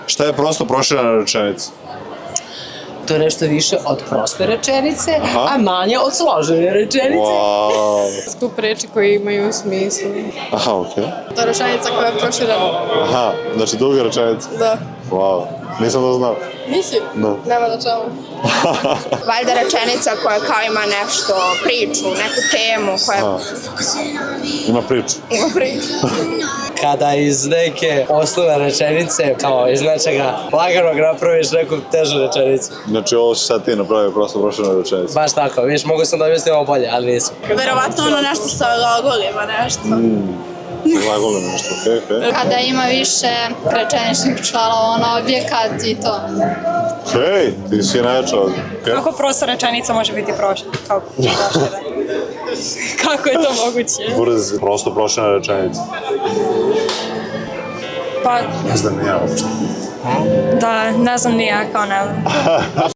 Šta je prosto proširena rečenica? To je nešto više od proste rečenice, a manje od složene rečenice. Wow. Skup reči koje imaju smislu. Aha, okej. To je rečenica koja je proširena. Aha, znači duga rečenica. Da. Wow, nisam to znao. Nisi? No. Nema na čemu. Valjda rečenica koja kao ima nešto, priču, neku temu koja Ima priču. ima priču. Kada iz neke osnovne rečenice, kao iz nečega laganog napraviš neku težu rečenicu. Znači ovo si sad ti napravio prosto proširena rečenica. Baš tako, vidiš, mogu sam da objasnim ovo bolje, ali nisam. Verovatno ono nešto sa glagolima, nešto. Glagole nešto, okej. Kada ima više rečeničnih članova, ono, objekat i to. Hej, ti si najjača ovdje. Kako prosta rečenica može biti proširena? Kako je to moguće? Brz, prosto proširena rečenica. Pa, Ne znam ni ja uopšte. da, ne znam ni ja, kao ne znam.